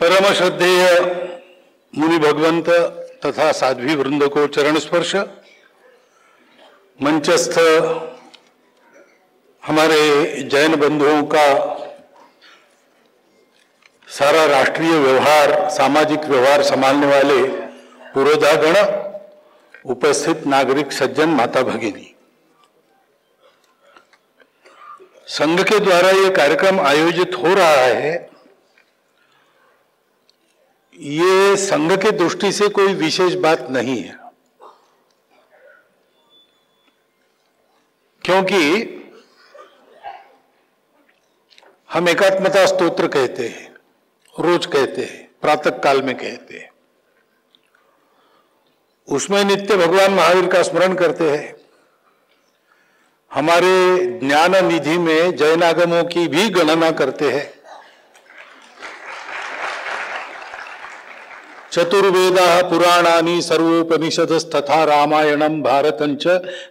परम श्रद्धेय मुनि भगवंत तथा साध्वी वृंद को चरण स्पर्श, मंचस्थ हमारे जैन बंधुओं का सारा राष्ट्रीय व्यवहार, सामाजिक व्यवहार संभालने वाले पुरोधागण, उपस्थित नागरिक सज्जन, माता भगिनी, संघ के द्वारा ये कार्यक्रम आयोजित हो रहा है। ये संघ के दृष्टि से कोई विशेष बात नहीं है, क्योंकि हम एकात्मता स्तोत्र कहते हैं, रोज कहते हैं, प्रातः काल में कहते हैं। उसमें नित्य भगवान महावीर का स्मरण करते हैं। हमारे ज्ञान निधि में जैन आगमों की भी गणना करते हैं। चतुर्वेदाः पुराणानि सर्वोपनिषदस्तथा रामायणं भारतंच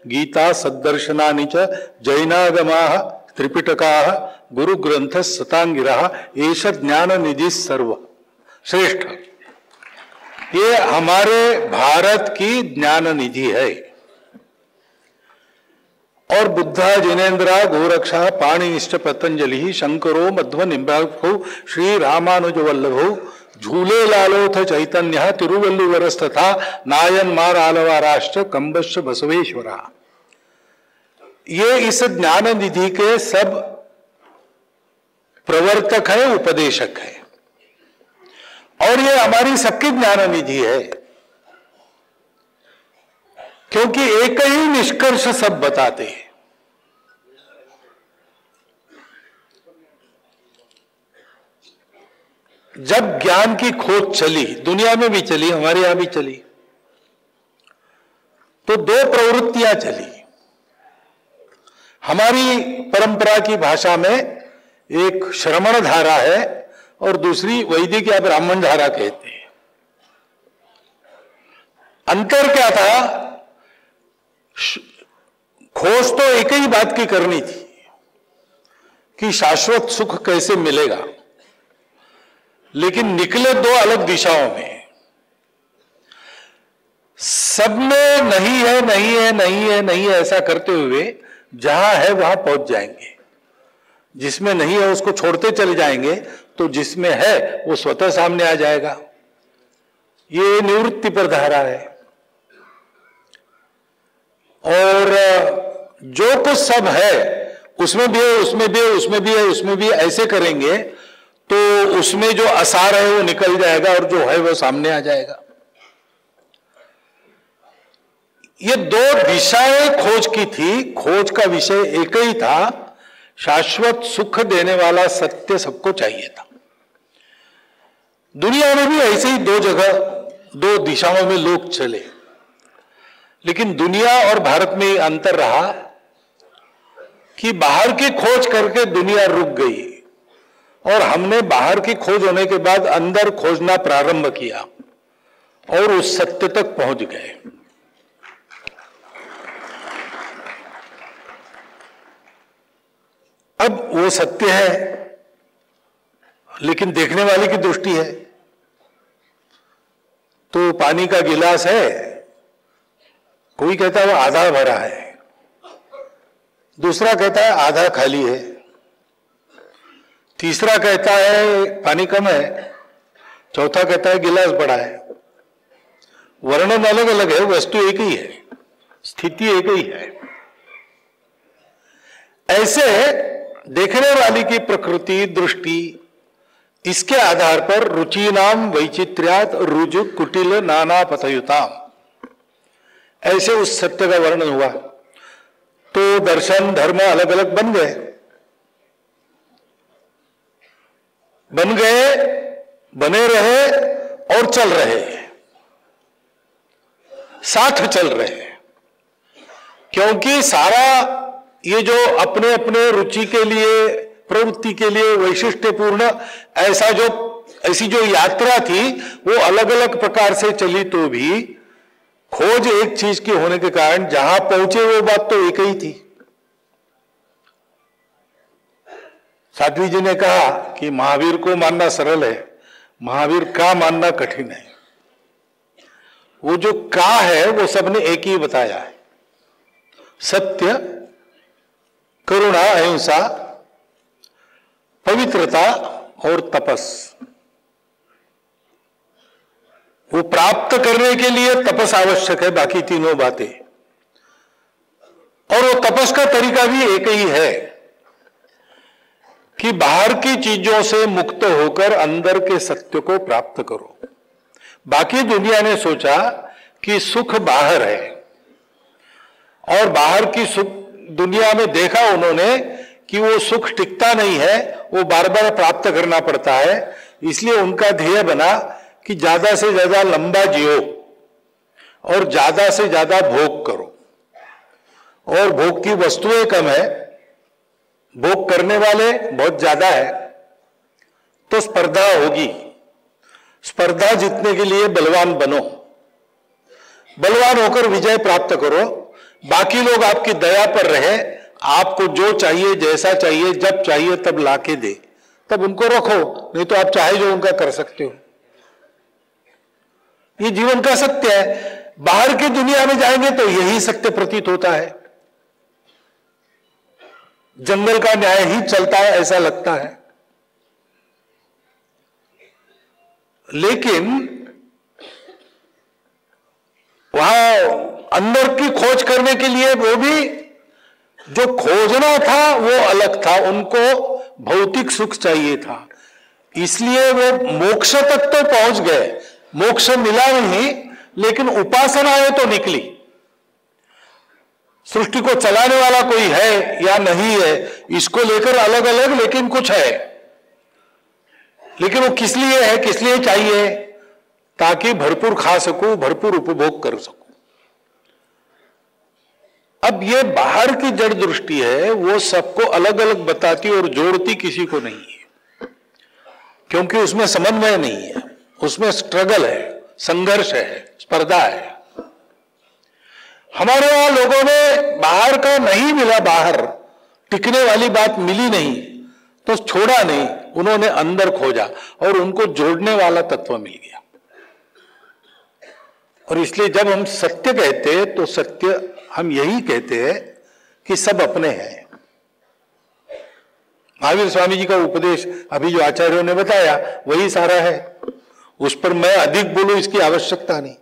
गीता सद्दर्शनानि च जैनागमाः त्रिपिटकाः गुरुग्रंथ सतांगिराः एष ज्ञान निधि सर्व श्रेष्ठ। ये हमारे भारत की ज्ञान निधि है। और बुद्धा जिनेन्द्रा गोरक्षा पाणिनिश्च पतंजलि शंकरो मध्व निम्बाखो श्री रामानुज वल्लभो झूले लालोथ चैतन्य तिरुवल्लुवरस्तथा नायनमार आलवाराष्ट्र कंबश्च बसवेश्वरा। ये इस ज्ञान निधि के सब प्रवर्तक है, उपदेशक है, और ये हमारी सबकी ज्ञान निधि है, क्योंकि एक ही निष्कर्ष सब बताते हैं। जब ज्ञान की खोज चली, दुनिया में भी चली, हमारे यहां भी चली, तो दो प्रवृत्तियां चली। हमारी परंपरा की भाषा में एक श्रमण धारा है और दूसरी वैदिक या ब्राह्मण धारा कहते हैं। अंतर क्या था? खोज तो एक ही बात की करनी थी कि शाश्वत सुख कैसे मिलेगा, लेकिन निकले दो अलग दिशाओं में। सब में नहीं है, नहीं है, नहीं है, नहीं है ऐसा करते हुए जहां है वहां पहुंच जाएंगे। जिसमें नहीं है उसको छोड़ते चले जाएंगे, तो जिसमें है वो स्वतः सामने आ जाएगा। ये निवृत्ति पर धारा है। और जो कुछ सब है उसमें भी है, उसमें भी है, उसमें भी है, उसमें भी है, ऐसे करेंगे तो उसमें जो असार है वो निकल जाएगा और जो है वो सामने आ जाएगा। ये दो दिशाएं खोज की थी। खोज का विषय एक ही था, शाश्वत सुख देने वाला सत्य सबको चाहिए था। दुनिया में भी ऐसे ही दो जगह, दो दिशाओं में लोग चले, लेकिन दुनिया और भारत में अंतर रहा कि बाहर की खोज करके दुनिया रुक गई और हमने बाहर की खोज होने के बाद अंदर खोजना प्रारंभ किया और उस सत्य तक पहुंच गए। अब वो सत्य है, लेकिन देखने वाले की दृष्टि है। तो पानी का गिलास है, कोई कहता है वो आधा भरा है, दूसरा कहता है आधा खाली है, तीसरा कहता है पानी कम है, चौथा कहता है गिलास बड़ा है। वर्णन अलग अलग है, वस्तु एक ही है, स्थिति एक ही है। ऐसे देखने वाली की प्रकृति, दृष्टि, इसके आधार पर रुचि नाम वैचित्र्यात रुजु कुटिल नाना पथयुताम, ऐसे उस सत्य का वर्णन हुआ। तो दर्शन धर्म अलग अलग बन गए, बने रहे और चल रहे, साथ चल रहे। क्योंकि सारा ये जो अपने अपने रुचि के लिए, प्रवृत्ति के लिए वैशिष्ट्यपूर्ण ऐसी जो यात्रा थी, वो अलग अलग प्रकार से चली, तो भी खोज एक चीज की होने के कारण जहां पहुंचे वो बात तो एक ही थी। साध्वी जी ने कहा कि महावीर को मानना सरल है, महावीर का मानना कठिन है। वो जो का है वो सबने एक ही बताया है, सत्य, करुणा, अहिंसा, पवित्रता और तपस। वो प्राप्त करने के लिए तपस आवश्यक है, बाकी तीनों बातें। और वो तपस का तरीका भी एक ही है कि बाहर की चीजों से मुक्त होकर अंदर के सत्य को प्राप्त करो। बाकी दुनिया ने सोचा कि सुख बाहर है, और बाहर की सुख दुनिया में देखा उन्होंने कि वो सुख टिकता नहीं है, वो बार बार प्राप्त करना पड़ता है। इसलिए उनका ध्येय बना कि ज्यादा से ज्यादा लंबा जियो और ज्यादा से ज्यादा भोग करो, और भोग की वस्तुएं कम है, भोग करने वाले बहुत ज्यादा है, तो स्पर्धा होगी। स्पर्धा जीतने के लिए बलवान बनो, बलवान होकर विजय प्राप्त करो। बाकी लोग आपकी दया पर रहे, आपको जो चाहिए, जैसा चाहिए, जब चाहिए तब लाके दे, तब उनको रखो, नहीं तो आप चाहे जो उनका कर सकते हो। ये जीवन का सत्य है। बाहर की दुनिया में जाएंगे तो यही सत्य प्रतीत होता है, जंगल का न्याय ही चलता है ऐसा लगता है। लेकिन वहां अंदर की खोज करने के लिए वो भी जो खोजना था वो अलग था, उनको भौतिक सुख चाहिए था, इसलिए वो मोक्ष तक तो पहुंच गए। मोक्ष मिला नहीं, लेकिन उपासनाएं तो निकली। सृष्टि को चलाने वाला कोई है या नहीं है, इसको लेकर अलग अलग, लेकिन कुछ है। लेकिन वो किस लिए है, किस लिए चाहिए? ताकि भरपूर खा सकूं, भरपूर उपभोग कर सकूं। अब ये बाहर की जड़ दृष्टि है, वो सबको अलग अलग बताती और जोड़ती किसी को नहीं है, क्योंकि उसमें समन्वय नहीं है, उसमें स्ट्रगल है, संघर्ष है, स्पर्धा है। हमारे यहां लोगों ने बाहर का नहीं मिला, बाहर टिकने वाली बात मिली नहीं तो छोड़ा नहीं, उन्होंने अंदर खोजा और उनको जोड़ने वाला तत्व मिल गया। और इसलिए जब हम सत्य कहते हैं तो सत्य हम यही कहते हैं कि सब अपने हैं। महावीर स्वामी जी का उपदेश अभी जो आचार्यों ने बताया वही सारा है, उस पर मैं अधिक बोलूं इसकी आवश्यकता नहीं।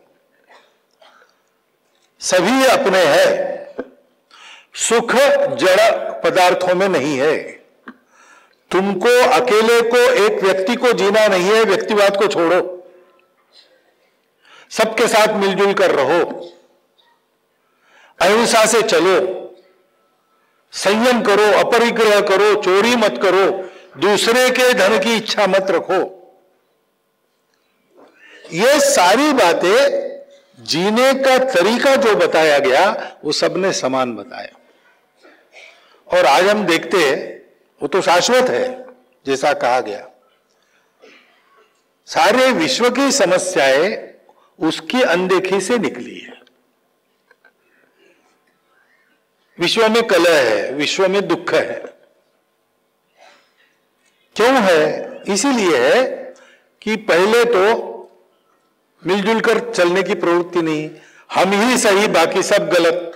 सभी अपने हैं। सुख जड़ पदार्थों में नहीं है। तुमको अकेले को, एक व्यक्ति को जीना नहीं है, व्यक्तिवाद को छोड़ो, सबके साथ मिलजुल कर रहो, अहिंसा से चलो, संयम करो, अपरिग्रह करो, चोरी मत करो, दूसरे के धन की इच्छा मत रखो। ये सारी बातें जीने का तरीका जो बताया गया वो सबने समान बताया। और आज हम देखते हैं वो तो शाश्वत है, जैसा कहा गया। सारे विश्व की समस्याएं उसकी अनदेखी से निकली है। विश्व में कलह है, विश्व में दुख है। क्यों है? इसीलिए है कि पहले तो मिलजुल कर चलने की प्रवृत्ति नहीं, हम ही सही, बाकी सब गलत।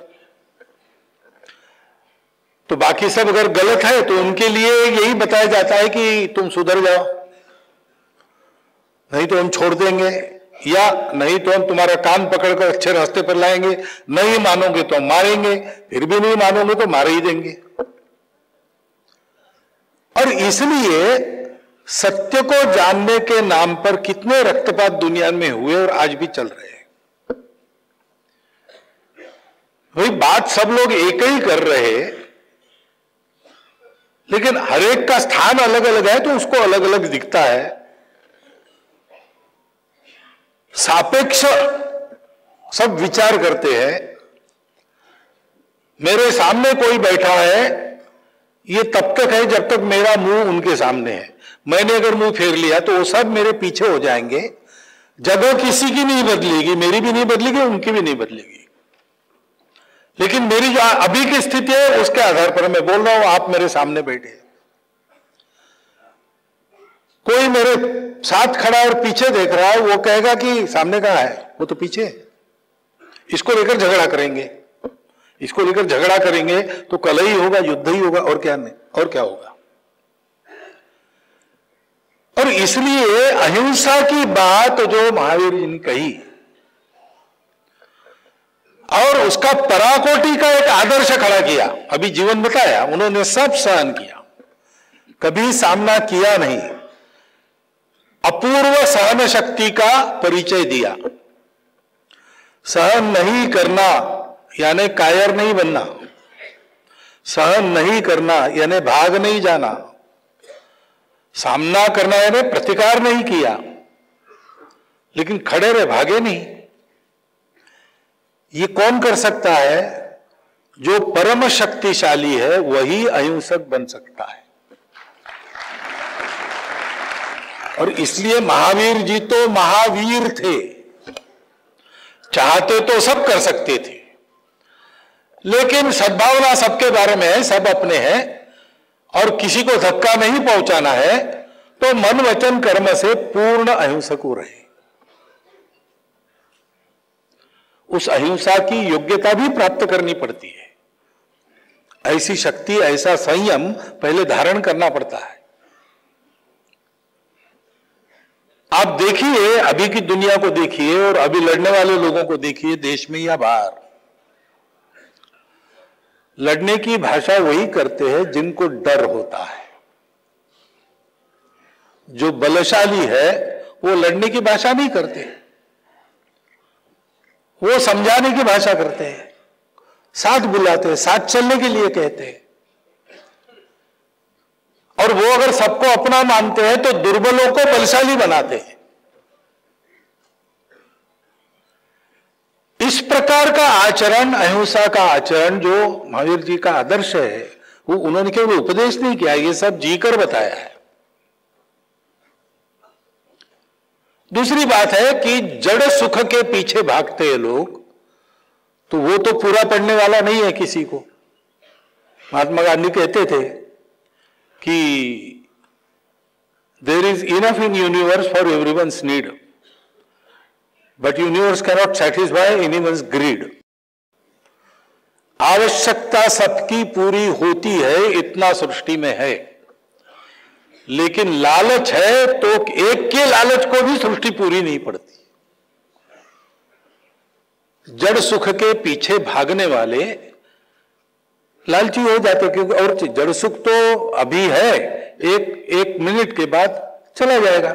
तो बाकी सब अगर गलत है तो उनके लिए यही बताया जाता है कि तुम सुधर जाओ, नहीं तो हम छोड़ देंगे, या नहीं तो हम तुम्हारा कान पकड़कर अच्छे रास्ते पर लाएंगे, नहीं मानोगे तो हम मारेंगे, फिर भी नहीं मानोगे तो मार ही देंगे। और इसलिए सत्य को जानने के नाम पर कितने रक्तपात दुनिया में हुए और आज भी चल रहे हैं। वही बात सब लोग एक ही कर रहे हैं, लेकिन हर एक का स्थान अलग अलग है तो उसको अलग अलग दिखता है। सापेक्ष सब विचार करते हैं। मेरे सामने कोई बैठा है, ये तब तक है जब तक मेरा मुंह उनके सामने है। मैंने अगर मुंह फेर लिया तो वो सब मेरे पीछे हो जाएंगे। जगह किसी की नहीं बदलेगी, मेरी भी नहीं बदलेगी, उनकी भी नहीं बदलेगी। लेकिन मेरी जो अभी की स्थिति है उसके आधार पर मैं बोल रहा हूं, आप मेरे सामने बैठे। कोई मेरे साथ खड़ा है और पीछे देख रहा है, वो कहेगा कि सामने कहाँ है, वो तो पीछे है। इसको लेकर झगड़ा करेंगे, इसको लेकर झगड़ा करेंगे तो कलह ही होगा, युद्ध ही होगा, और क्या नहीं, और क्या होगा। और इसलिए अहिंसा की बात जो महावीर जी ने कही और उसका पराकोटि का एक आदर्श खड़ा किया, अभी जीवन बताया, उन्होंने सब सहन किया, कभी सामना किया नहीं, अपूर्व सहन शक्ति का परिचय दिया। सहन नहीं करना यानी कायर नहीं बनना, सहन नहीं करना यानी भाग नहीं जाना, सामना करना यानी प्रतिकार नहीं किया, लेकिन खड़े रहे, भागे नहीं। ये कौन कर सकता है? जो परम शक्तिशाली है वही अहिंसक बन सकता है। और इसलिए महावीर जी तो महावीर थे, चाहते तो सब कर सकते थे, लेकिन सद्भावना सबके बारे में है, सब अपने हैं और किसी को धक्का नहीं पहुंचाना है, तो मन वचन कर्म से पूर्ण अहिंसक रहे। उस अहिंसा की योग्यता भी प्राप्त करनी पड़ती है, ऐसी शक्ति, ऐसा संयम पहले धारण करना पड़ता है। आप देखिए, अभी की दुनिया को देखिए और अभी लड़ने वाले लोगों को देखिए, देश में या बाहर, लड़ने की भाषा वही करते हैं जिनको डर होता है। जो बलशाली है वो लड़ने की भाषा नहीं करते, वो समझाने की भाषा करते हैं, साथ बुलाते हैं, साथ चलने के लिए कहते हैं। और वो अगर सबको अपना मानते हैं तो दुर्बलों को बलशाली बनाते हैं। इस प्रकार का आचरण, अहिंसा का आचरण जो महावीर जी का आदर्श है, वो उन्होंने केवल उपदेश नहीं किया, ये सब जीकर बताया है। दूसरी बात है कि जड़ सुख के पीछे भागते हैं लोग, तो वो तो पूरा पड़ने वाला नहीं है किसी को। महात्मा गांधी कहते थे कि there is enough in universe for everyone's need, but universe cannot satisfy anyone's greed. आवश्यकता सबकी पूरी होती है, इतना सृष्टि में है, लेकिन लालच है तो एक के लालच को भी सृष्टि पूरी नहीं पड़ती। जड़ सुख के पीछे भागने वाले लालची हो जाते, क्योंकि और जड़ सुख तो अभी है, एक मिनट के बाद चला जाएगा।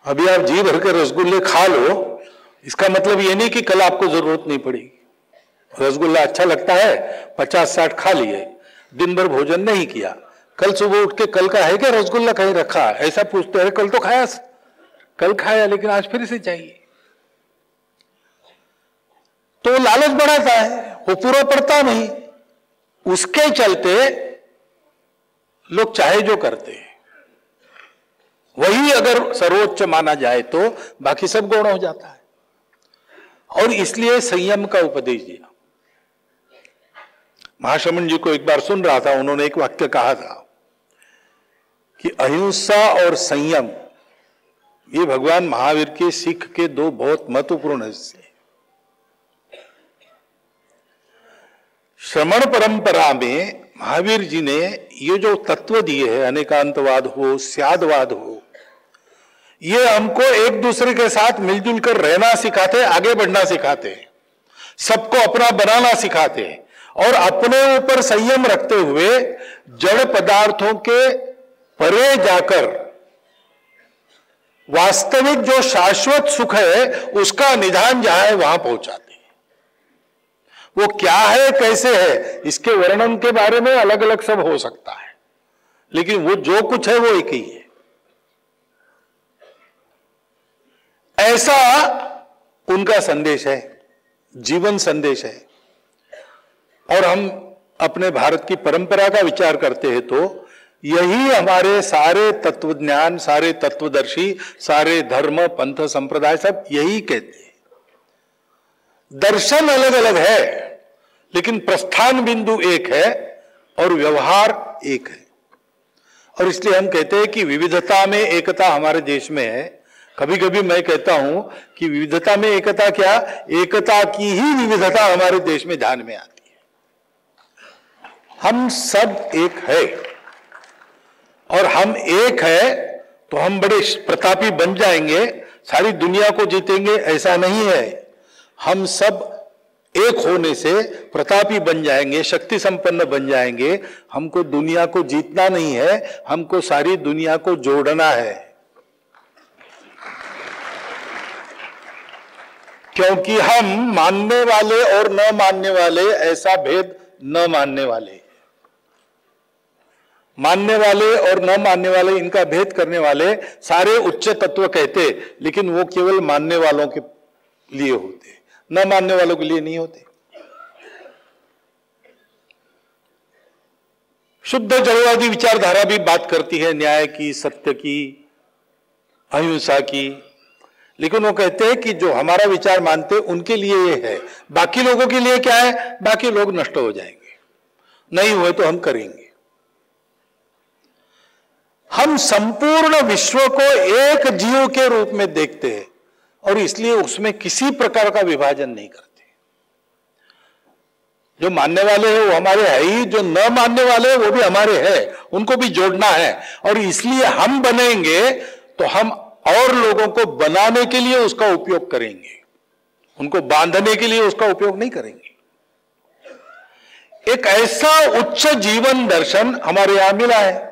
अभी आप जी भर के रसगुल्ले खा लो, इसका मतलब ये नहीं कि कल आपको जरूरत नहीं पड़ेगी। रसगुल्ला अच्छा लगता है, 50-60 खा लिए, दिन भर भोजन नहीं किया, कल सुबह उठ के कल का है क्या रसगुल्ला कहीं रखा, ऐसा पूछते हैं, कल तो खाया, कल खाया लेकिन आज फिर से चाहिए। तो लालच बढ़ाता है, वो पूरा पड़ता नहीं, उसके चलते लोग चाहे जो करते हैं। वही अगर सर्वोच्च माना जाए तो बाकी सब गौण हो जाता है। और इसलिए संयम का उपदेश दिया। महाशमन जी को एक बार सुन रहा था, उन्होंने एक वाक्य कहा था कि अहिंसा और संयम ये भगवान महावीर के सिख के दो बहुत महत्वपूर्ण हिस्से। श्रमण परंपरा में महावीर जी ने ये जो तत्व दिए हैं, अनेकांतवाद हो, स्यादवाद हो, ये हमको एक दूसरे के साथ मिलजुल कर रहना सिखाते, आगे बढ़ना सिखाते, सबको अपना बनाना सिखाते और अपने ऊपर संयम रखते हुए जड़ पदार्थों के परे जाकर वास्तविक जो शाश्वत सुख है उसका निधान जहां है वहां पहुंचाते। वो क्या है, कैसे है, इसके वर्णन के बारे में अलग अलग सब हो सकता है, लेकिन वो जो कुछ है वो एक ही है। ऐसा उनका संदेश है, जीवन संदेश है। और हम अपने भारत की परंपरा का विचार करते हैं तो यही हमारे सारे तत्वज्ञान, सारे तत्वदर्शी, सारे धर्म, पंथ, संप्रदाय सब यही कहते हैं। दर्शन अलग अलग है, लेकिन प्रस्थान बिंदु एक है और व्यवहार एक है। और इसलिए हम कहते हैं कि विविधता में एकता हमारे देश में है। कभी कभी मैं कहता हूं कि विविधता में एकता क्या, एकता की ही विविधता हमारे देश में ध्यान में आती है। हम सब एक है, और हम एक है तो हम बड़े प्रतापी बन जाएंगे, सारी दुनिया को जीतेंगे, ऐसा नहीं है। हम सब एक होने से प्रतापी बन जाएंगे, शक्ति संपन्न बन जाएंगे। हमको दुनिया को जीतना नहीं है, हमको सारी दुनिया को जोड़ना है, क्योंकि हम मानने वाले और न मानने वाले ऐसा भेद न मानने वाले, मानने वाले और न मानने वाले इनका भेद करने वाले सारे उच्च तत्व कहते, लेकिन वो केवल मानने वालों के लिए होते, न मानने वालों के लिए नहीं होते। शुद्ध जड़वादी विचारधारा भी बात करती है न्याय की, सत्य की, अहिंसा की, लेकिन वो कहते हैं कि जो हमारा विचार मानते उनके लिए ये है, बाकी लोगों के लिए क्या है, बाकी लोग नष्ट हो जाएंगे, नहीं हुए तो हम करेंगे। हम संपूर्ण विश्व को एक जीव के रूप में देखते हैं और इसलिए उसमें किसी प्रकार का विभाजन नहीं करते। जो मानने वाले हैं वो हमारे है ही, जो न मानने वाले हैं वो भी हमारे हैं, उनको भी जोड़ना है। और इसलिए हम बनेंगे तो हम और लोगों को बनाने के लिए उसका उपयोग करेंगे, उनको बांधने के लिए उसका उपयोग नहीं करेंगे। एक ऐसा उच्च जीवन दर्शन हमारे यहां मिला है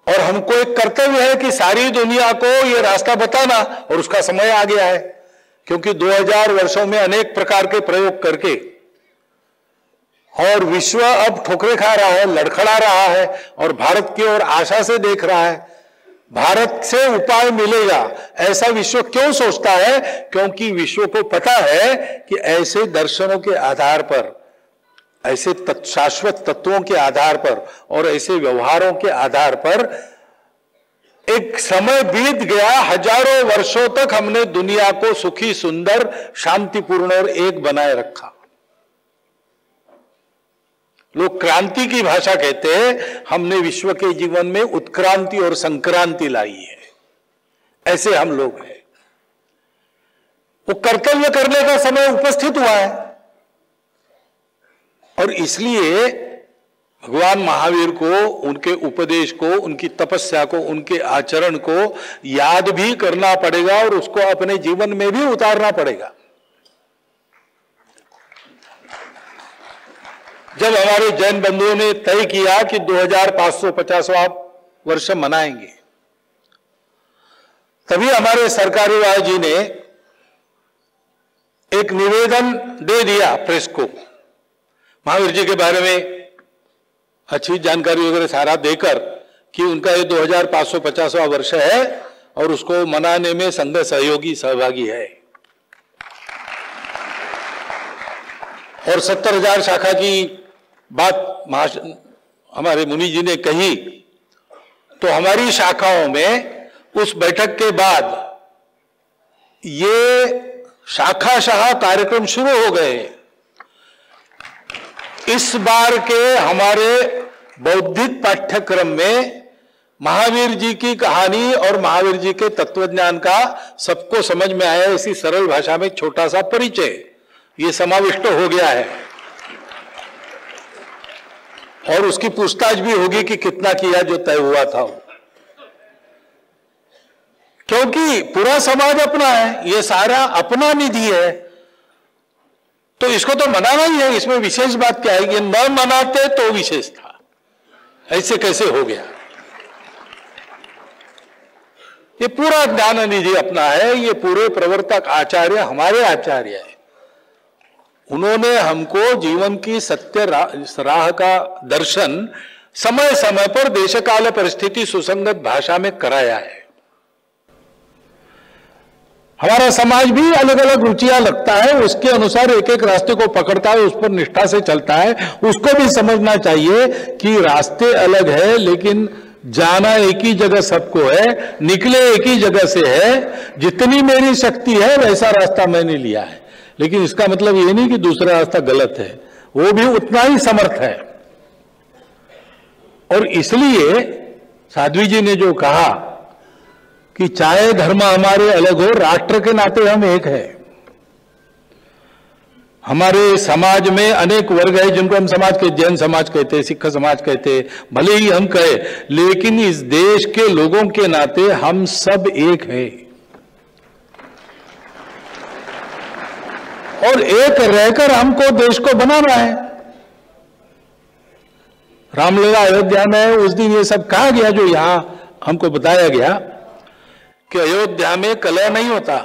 और हमको एक कर्तव्य है कि सारी दुनिया को ये रास्ता बताना, और उसका समय आ गया है, क्योंकि 2000 वर्षों में अनेक प्रकार के प्रयोग करके और विश्व अब ठोकरे खा रहा है, लड़खड़ा रहा है और भारत की ओर आशा से देख रहा है। भारत से उपाय मिलेगा ऐसा विश्व क्यों सोचता है? क्योंकि विश्व को पता है कि ऐसे दर्शनों के आधार पर, ऐसे शाश्वत तत्वों के आधार पर और ऐसे व्यवहारों के आधार पर एक समय बीत गया, हजारों वर्षों तक हमने दुनिया को सुखी, सुंदर, शांतिपूर्ण और एक बनाए रखा। लोग क्रांति की भाषा कहते हैं, हमने विश्व के जीवन में उत्क्रांति और संक्रांति लाई है। ऐसे हम लोग हैं। वो कर्तव्य करने का समय उपस्थित हुआ है और इसलिए भगवान महावीर को, उनके उपदेश को, उनकी तपस्या को, उनके आचरण को याद भी करना पड़ेगा और उसको अपने जीवन में भी उतारना पड़ेगा। जब हमारे जैन बंधुओं ने तय किया कि 2550वां वर्ष मनाएंगे, तभी हमारे सरकारीवाह जी ने एक निवेदन दे दिया प्रेस को, महावीर जी के बारे में अच्छी जानकारी वगैरह सारा देकर कि उनका ये 2550वां वर्ष है और उसको मनाने में संघ सहयोगी सहभागी है। और 70,000 शाखा की बात हमारे मुनि जी ने कही, तो हमारी शाखाओं में उस बैठक के बाद ये शाखाशाह कार्यक्रम शुरू हो गए। इस बार के हमारे बौद्धिक पाठ्यक्रम में महावीर जी की कहानी और महावीर जी के तत्वज्ञान का सबको समझ में आया, इसी सरल भाषा में छोटा सा परिचय ये समाविष्ट हो गया है। और उसकी पूछताछ भी होगी कि कितना किया जो तय हुआ था, क्योंकि पूरा समाज अपना है, ये सारा अपना निधि है, तो इसको तो मनाना ही है। इसमें विशेष बात क्या है? ये न मनाते तो विशेष था, ऐसे कैसे हो गया? ये पूरा ज्ञान निधि अपना है, ये पूरे प्रवर्तक आचार्य हमारे आचार्य है। उन्होंने हमको जीवन की सत्य राह का दर्शन समय समय पर देशकाल परिस्थिति सुसंगत भाषा में कराया है। हमारा समाज भी अलग अलग रुचियां लगता है, उसके अनुसार एक एक रास्ते को पकड़ता है, उस पर निष्ठा से चलता है। उसको भी समझना चाहिए कि रास्ते अलग है, लेकिन जाना एक ही जगह सबको है, निकले एक ही जगह से है। जितनी मेरी शक्ति है वैसा रास्ता मैंने लिया है, लेकिन इसका मतलब ये नहीं कि दूसरा रास्ता गलत है, वो भी उतना ही समर्थ है। और इसलिए साध्वी जी ने जो कहा कि चाहे धर्म हमारे अलग हो, राष्ट्र के नाते हम एक है। हमारे समाज में अनेक वर्ग है जिनको हम समाज के, जैन समाज कहते हैं, सिख समाज कहते हैं, भले ही हम कहे, लेकिन इस देश के लोगों के नाते हम सब एक है और एक रहकर हमको देश को बनाना है। रामलला अयोध्या में उस दिन ये सब कहा गया जो यहां हमको बताया गया कि अयोध्या में कलह नहीं होता।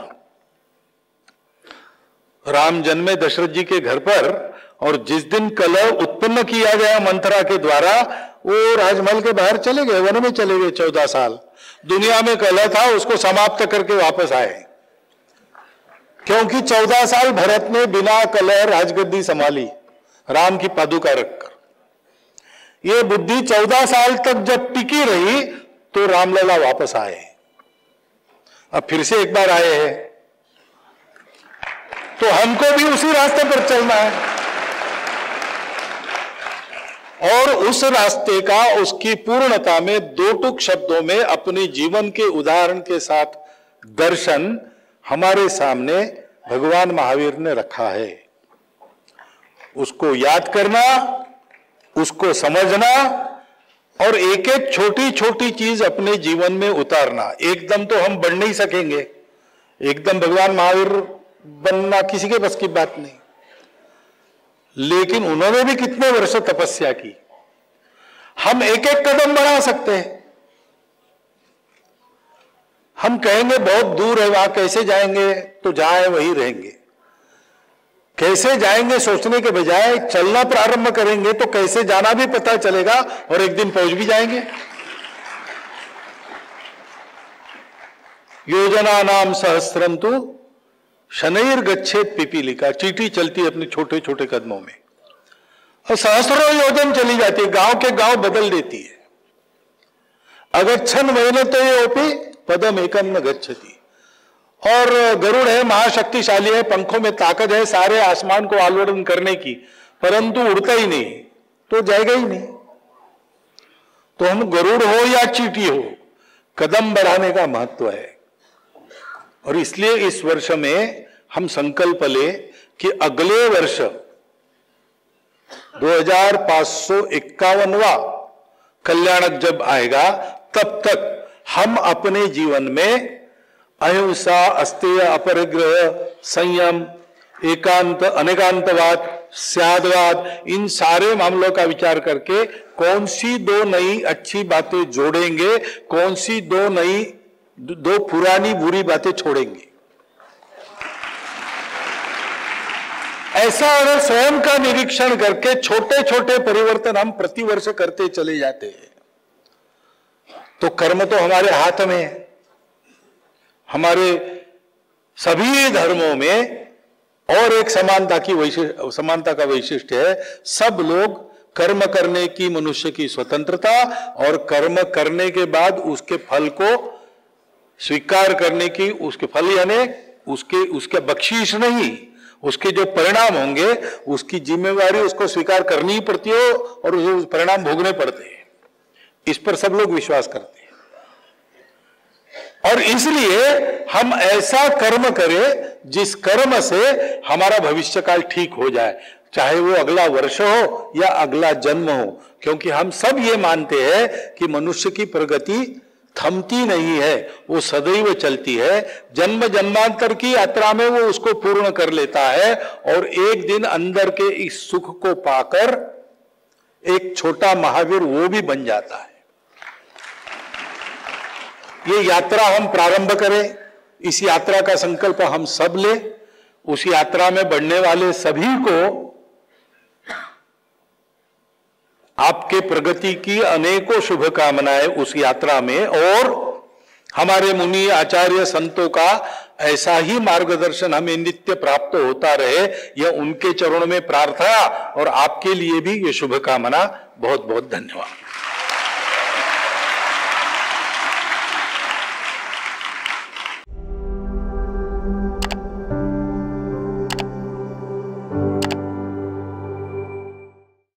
राम जन्मे दशरथ जी के घर पर, और जिस दिन कलह उत्पन्न किया गया मंथरा के द्वारा, वो राजमहल के बाहर चले गए, वन में चले गए। 14 साल दुनिया में कलह था, उसको समाप्त करके वापस आए, क्योंकि 14 साल भरत ने बिना कलह राजगद्दी संभाली, राम की पादुका रखकर। ये बुद्धि 14 साल तक जब टिकी रही तो रामलला वापस आए। अब फिर से एक बार आए हैं, तो हमको भी उसी रास्ते पर चलना है और उस रास्ते का, उसकी पूर्णता में दो टुक शब्दों में अपने जीवन के उदाहरण के साथ दर्शन हमारे सामने भगवान महावीर ने रखा है। उसको याद करना, उसको समझना और एक एक छोटी छोटी चीज अपने जीवन में उतारना। एकदम तो हम बढ़ नहीं सकेंगे, एकदम भगवान महावीर बनना किसी के बस की बात नहीं, लेकिन उन्होंने भी कितने वर्ष तपस्या की। हम एक एक कदम बढ़ा सकते हैं। हम कहेंगे बहुत दूर है, वहां कैसे जाएंगे, तो जहां है वहीं रहेंगे। कैसे जाएंगे सोचने के बजाय चलना प्रारंभ करेंगे तो कैसे जाना भी पता चलेगा और एक दिन पहुंच भी जाएंगे। योजना नाम सहस्त्रम तो शनैर गच्छेत पिपीलिका, चींटी चलती है अपने छोटे छोटे कदमों में और सहस्रों योजन चली जाती है, गांव के गांव बदल देती है। अगच्छन मेहनत ओपी पदम एकम न गच्छति। और गरुड़ है, महाशक्तिशाली है, पंखों में ताकत है सारे आसमान को आलोड़न करने की, परंतु उड़ता ही नहीं तो जाएगा ही नहीं। तो हम गरुड़ हो या चींटी हो, कदम बढ़ाने का महत्व है। और इसलिए इस वर्ष में हम संकल्प ले कि अगले वर्ष 2551वां कल्याणक जब आएगा, तब तक हम अपने जीवन में अहिंसा, अस्तेय, अपरिग्रह, संयम, एकांत, अनेकांतवाद, स्यादवाद, इन सारे मामलों का विचार करके कौन सी दो नई अच्छी बातें जोड़ेंगे, कौन सी दो पुरानी बुरी बातें छोड़ेंगे। ऐसा अगर स्वयं का निरीक्षण करके छोटे छोटे परिवर्तन हम प्रतिवर्ष करते चले जाते हैं तो कर्म तो हमारे हाथ में है। हमारे सभी धर्मों में और एक समानता का वैशिष्ट्य है, सब लोग कर्म करने की, मनुष्य की स्वतंत्रता, और कर्म करने के बाद उसके फल को स्वीकार करने की, उसके फल यानी उसके बख्शीश नहीं, उसके जो परिणाम होंगे उसकी जिम्मेवारी उसको स्वीकार करनी ही पड़ती हो और उसे परिणाम भोगने पड़ते हैं। इस पर सब लोग विश्वास करते हैं और इसलिए हम ऐसा कर्म करें जिस कर्म से हमारा भविष्य काल ठीक हो जाए, चाहे वो अगला वर्ष हो या अगला जन्म हो, क्योंकि हम सब ये मानते हैं कि मनुष्य की प्रगति थमती नहीं है, वो सदैव चलती है। जन्म जन्मांतर की यात्रा में वो उसको पूर्ण कर लेता है और एक दिन अंदर के इस सुख को पाकर एक छोटा महावीर वो भी बन जाता है। ये यात्रा हम प्रारंभ करें, इस यात्रा का संकल्प हम सब ले, उस यात्रा में बढ़ने वाले सभी को आपके प्रगति की अनेकों शुभकामनाएं उस यात्रा में, और हमारे मुनि आचार्य संतों का ऐसा ही मार्गदर्शन हमें नित्य प्राप्त होता रहे, यह उनके चरणों में प्रार्थना और आपके लिए भी ये शुभकामना। बहुत बहुत धन्यवाद।